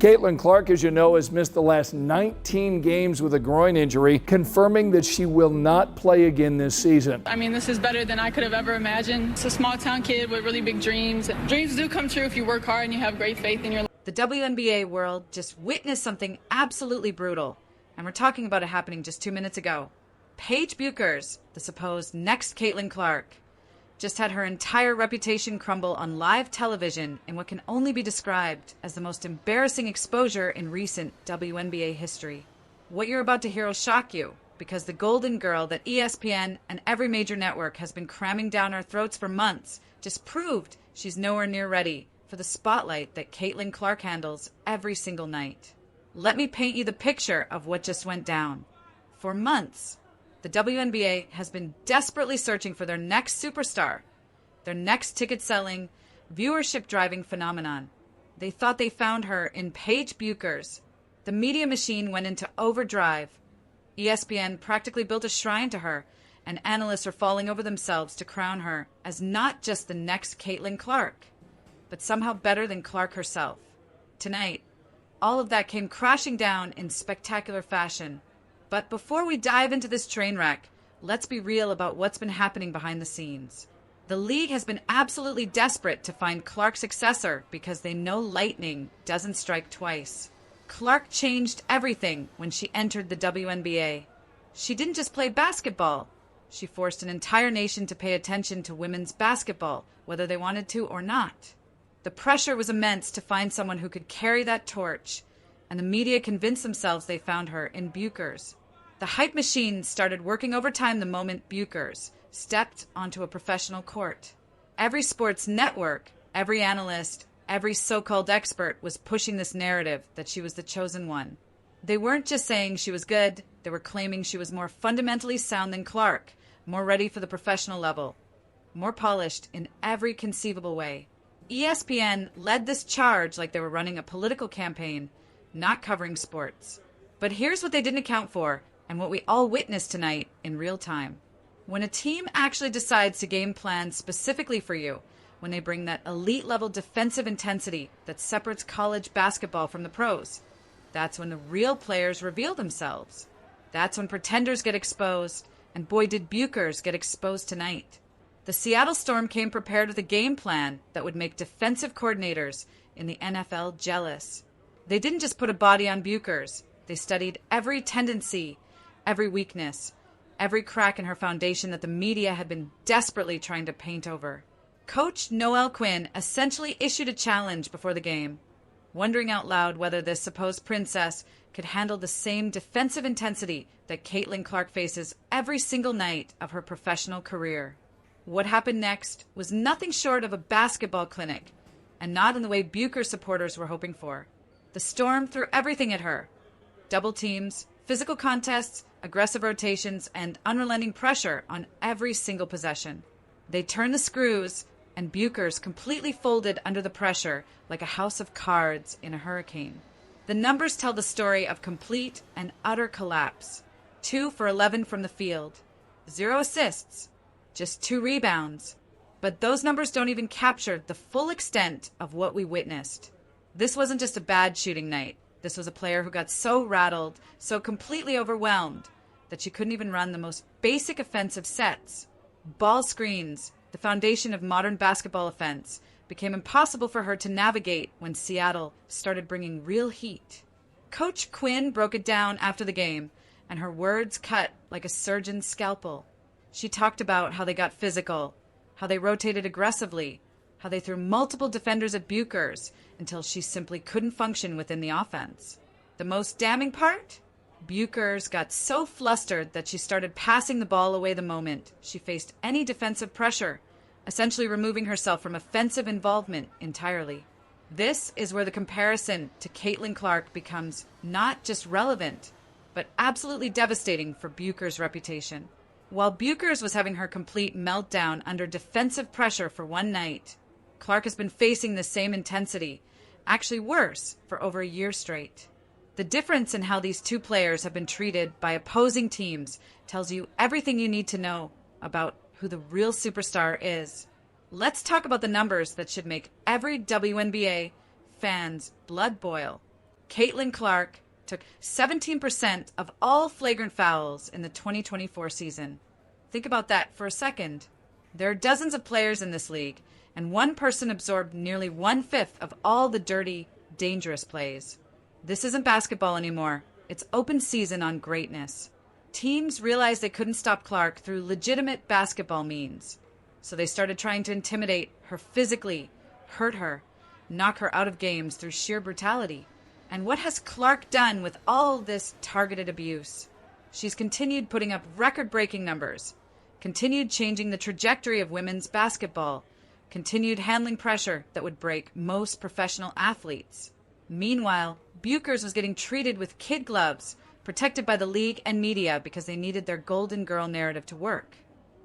Caitlin Clark, as you know, has missed the last 19 games with a groin injury, confirming that she will not play again this season. I mean, this is better than I could have ever imagined. It's a small town kid with really big dreams. Dreams do come true if you work hard and you have great faith in your life. The WNBA world just witnessed something absolutely brutal, and we're talking about it happening just 2 minutes ago. Paige Bueckers, the supposed next Caitlin Clark, just had her entire reputation crumble on live television in what can only be described as the most embarrassing exposure in recent WNBA history. What you're about to hear will shock you, because the golden girl that ESPN and every major network has been cramming down our throats for months just proved she's nowhere near ready for the spotlight that Caitlin Clark handles every single night. Let me paint you the picture of what just went down. For months, the WNBA has been desperately searching for their next superstar, their next ticket-selling, viewership-driving phenomenon. They thought they found her in Paige Bueckers. The media machine went into overdrive. ESPN practically built a shrine to her, and analysts are falling over themselves to crown her as not just the next Caitlin Clark, but somehow better than Clark herself. Tonight, all of that came crashing down in spectacular fashion. But before we dive into this train wreck, let's be real about what's been happening behind the scenes. The league has been absolutely desperate to find Clark's successor because they know lightning doesn't strike twice. Clark changed everything when she entered the WNBA. She didn't just play basketball. She forced an entire nation to pay attention to women's basketball, whether they wanted to or not. The pressure was immense to find someone who could carry that torch, and the media convinced themselves they found her in Bueckers. The hype machine started working overtime the moment Bueckers stepped onto a professional court. Every sports network, every analyst, every so-called expert was pushing this narrative that she was the chosen one. They weren't just saying she was good, they were claiming she was more fundamentally sound than Clark, more ready for the professional level, more polished in every conceivable way. ESPN led this charge like they were running a political campaign, not covering sports. But here's what they didn't account for, and what we all witnessed tonight in real time. When a team actually decides to game plan specifically for you, when they bring that elite-level defensive intensity that separates college basketball from the pros, that's when the real players reveal themselves. That's when pretenders get exposed, and boy did Bueckers get exposed tonight. The Seattle Storm came prepared with a game plan that would make defensive coordinators in the NFL jealous. They didn't just put a body on Bueckers. They studied every tendency, every weakness, every crack in her foundation that the media had been desperately trying to paint over. Coach Noel Quinn essentially issued a challenge before the game, wondering out loud whether this supposed princess could handle the same defensive intensity that Caitlin Clark faces every single night of her professional career. What happened next was nothing short of a basketball clinic, and not in the way Bueckers supporters were hoping for. The Storm threw everything at her. Double teams, physical contests, aggressive rotations, and unrelenting pressure on every single possession. They turned the screws, and Bueckers completely folded under the pressure like a house of cards in a hurricane. The numbers tell the story of complete and utter collapse. 2 for 11 from the field. 0 assists. Just 2 rebounds. But those numbers don't even capture the full extent of what we witnessed. This wasn't just a bad shooting night. This was a player who got so rattled, so completely overwhelmed, that she couldn't even run the most basic offensive sets. Ball screens, the foundation of modern basketball offense, became impossible for her to navigate when Seattle started bringing real heat. Coach Quinn broke it down after the game, and her words cut like a surgeon's scalpel. She talked about how they got physical, how they rotated aggressively, how they threw multiple defenders at Bueckers until she simply couldn't function within the offense. The most damning part? Bueckers got so flustered that she started passing the ball away the moment she faced any defensive pressure, essentially removing herself from offensive involvement entirely. This is where the comparison to Caitlin Clark becomes not just relevant, but absolutely devastating for Bueckers' reputation. While Bueckers was having her complete meltdown under defensive pressure for one night, Clark has been facing the same intensity, actually worse, for over a year straight. The difference in how these two players have been treated by opposing teams tells you everything you need to know about who the real superstar is. Let's talk about the numbers that should make every WNBA fan's blood boil. Caitlin Clark took 17% of all flagrant fouls in the 2024 season. Think about that for a second. There are dozens of players in this league, and one person absorbed nearly 1/5 of all the dirty, dangerous plays. This isn't basketball anymore. It's open season on greatness. Teams realized they couldn't stop Clark through legitimate basketball means. So they started trying to intimidate her physically, hurt her, knock her out of games through sheer brutality. And what has Clark done with all this targeted abuse? She's continued putting up record-breaking numbers, continued changing the trajectory of women's basketball, continued handling pressure that would break most professional athletes. Meanwhile, Bueckers was getting treated with kid gloves, protected by the league and media because they needed their golden girl narrative to work.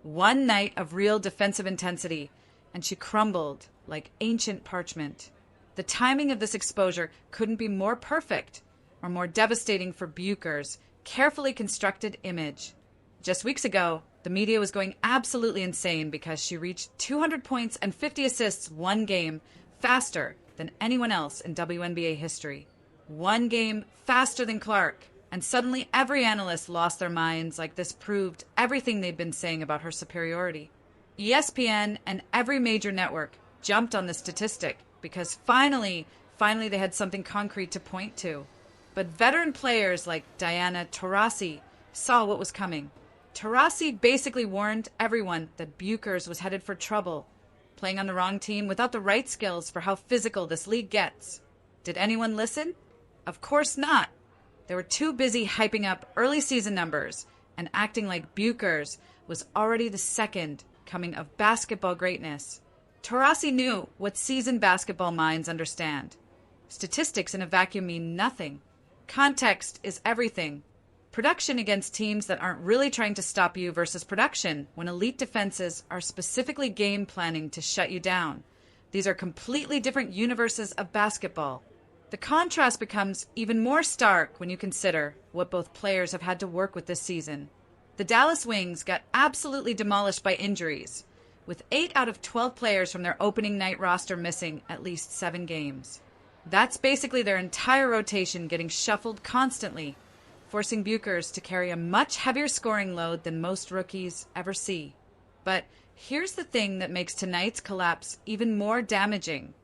One night of real defensive intensity, and she crumbled like ancient parchment. The timing of this exposure couldn't be more perfect or more devastating for Bueckers' carefully constructed image. Just weeks ago, the media was going absolutely insane because she reached 200 points and 50 assists one game faster than anyone else in WNBA history. One game faster than Clark. And suddenly every analyst lost their minds like this proved everything they'd been saying about her superiority. ESPN and every major network jumped on the statistic because finally they had something concrete to point to. But veteran players like Diana Taurasi saw what was coming. Taurasi basically warned everyone that Bueckers was headed for trouble, playing on the wrong team without the right skills for how physical this league gets. Did anyone listen? Of course not. They were too busy hyping up early season numbers and acting like Bueckers was already the second coming of basketball greatness. Taurasi knew what seasoned basketball minds understand. Statistics in a vacuum mean nothing. Context is everything. Production against teams that aren't really trying to stop you versus production when elite defenses are specifically game planning to shut you down. These are completely different universes of basketball. The contrast becomes even more stark when you consider what both players have had to work with this season. The Dallas Wings got absolutely demolished by injuries, with 8 out of 12 players from their opening night roster missing at least 7 games. That's basically their entire rotation getting shuffled constantly, forcing Bueckers to carry a much heavier scoring load than most rookies ever see. But here's the thing that makes tonight's collapse even more damaging.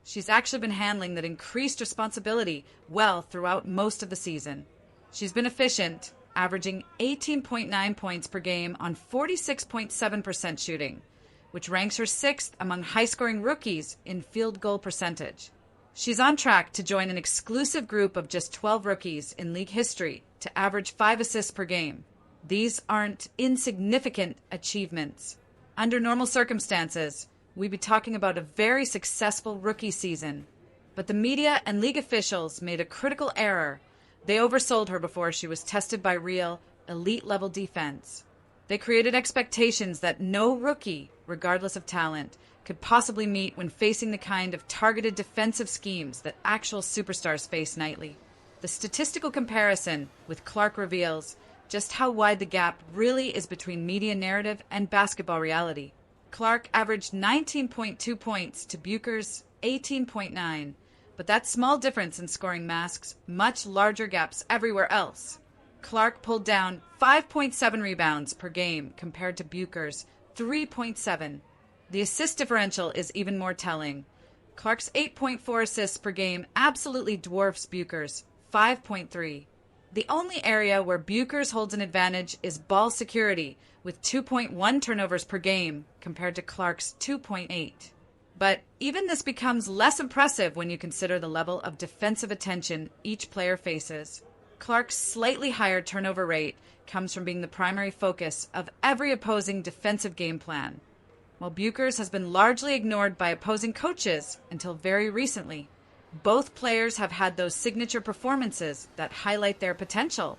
She's actually been handling that increased responsibility well throughout most of the season. She's been efficient, averaging 18.9 points per game on 46.7% shooting, which ranks her 6th among high-scoring rookies in field goal percentage. She's on track to join an exclusive group of just 12 rookies in league history to average 5 assists per game. These aren't insignificant achievements. Under normal circumstances, we'd be talking about a very successful rookie season. But the media and league officials made a critical error. They oversold her before she was tested by real, elite-level defense. They created expectations that no rookie, regardless of talent, could possibly meet when facing the kind of targeted defensive schemes that actual superstars face nightly. The statistical comparison with Clark reveals just how wide the gap really is between media narrative and basketball reality. Clark averaged 19.2 points to Bueckers' 18.9, but that small difference in scoring masks much larger gaps everywhere else. Clark pulled down 5.7 rebounds per game compared to Bueckers' 3.7. The assist differential is even more telling. Clark's 8.4 assists per game absolutely dwarfs Bueckers' 5.3. The only area where Bueckers holds an advantage is ball security, with 2.1 turnovers per game compared to Clark's 2.8. But even this becomes less impressive when you consider the level of defensive attention each player faces. Clark's slightly higher turnover rate comes from being the primary focus of every opposing defensive game plan, while Bueckers has been largely ignored by opposing coaches until very recently. Both players have had those signature performances that highlight their potential.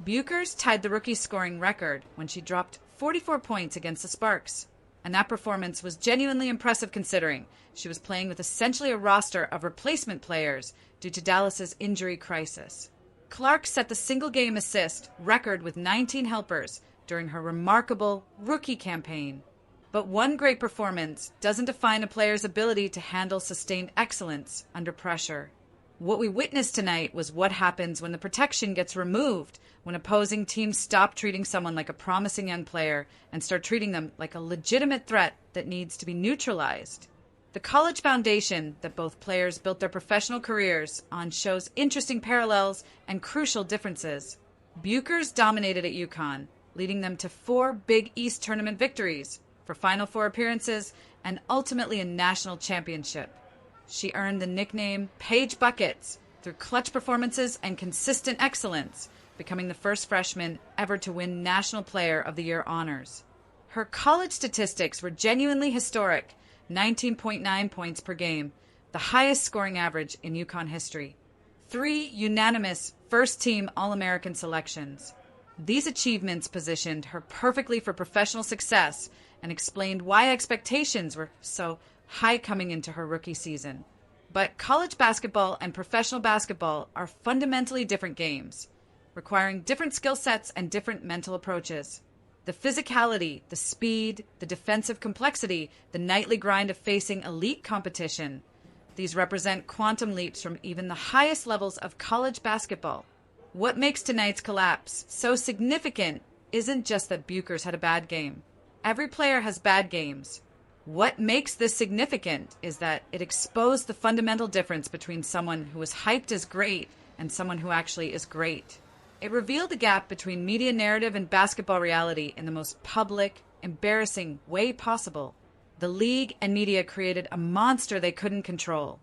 Bueckers tied the rookie scoring record when she dropped 44 points against the Sparks, and that performance was genuinely impressive considering she was playing with essentially a roster of replacement players due to Dallas's injury crisis. Clark set the single-game assist record with 19 helpers during her remarkable rookie campaign. But one great performance doesn't define a player's ability to handle sustained excellence under pressure. What we witnessed tonight was what happens when the protection gets removed, when opposing teams stop treating someone like a promising young player and start treating them like a legitimate threat that needs to be neutralized. The college foundation that both players built their professional careers on shows interesting parallels and crucial differences. Bueckers dominated at UConn, leading them to 4 Big East tournament victories, for Final Four appearances, and ultimately a national championship. She earned the nickname Paige Bueckers through clutch performances and consistent excellence, becoming the first freshman ever to win National Player of the Year honors. Her college statistics were genuinely historic, 19.9 points per game, the highest scoring average in UConn history. 3 unanimous first-team All-American selections. These achievements positioned her perfectly for professional success and explained why expectations were so high coming into her rookie season. But college basketball and professional basketball are fundamentally different games, requiring different skill sets and different mental approaches. The physicality, the speed, the defensive complexity, the nightly grind of facing elite competition. These represent quantum leaps from even the highest levels of college basketball. What makes tonight's collapse so significant isn't just that Bueckers had a bad game. Every player has bad games. What makes this significant is that it exposed the fundamental difference between someone who was hyped as great and someone who actually is great. It revealed the gap between media narrative and basketball reality in the most public, embarrassing way possible. The league and media created a monster they couldn't control.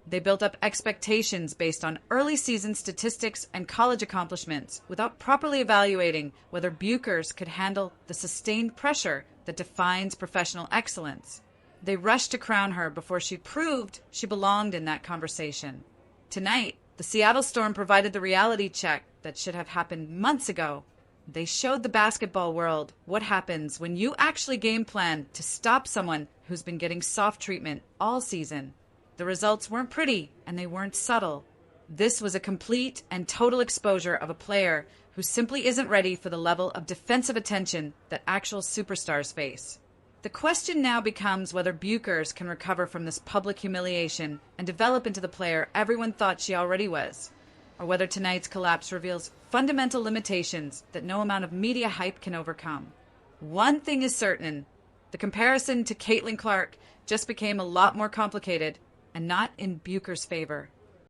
They built up expectations based on early season statistics and college accomplishments without properly evaluating whether Bueckers could handle the sustained pressure that defines professional excellence. They rushed to crown her before she proved she belonged in that conversation. Tonight, the Seattle Storm provided the reality check that should have happened months ago. They showed the basketball world what happens when you actually game plan to stop someone who's been getting soft treatment all season. The results weren't pretty, and they weren't subtle. This was a complete and total exposure of a player who simply isn't ready for the level of defensive attention that actual superstars face. The question now becomes whether Bueckers can recover from this public humiliation and develop into the player everyone thought she already was, or whether tonight's collapse reveals fundamental limitations that no amount of media hype can overcome. One thing is certain: the comparison to Caitlin Clark just became a lot more complicated, and not in Bueckers' favor.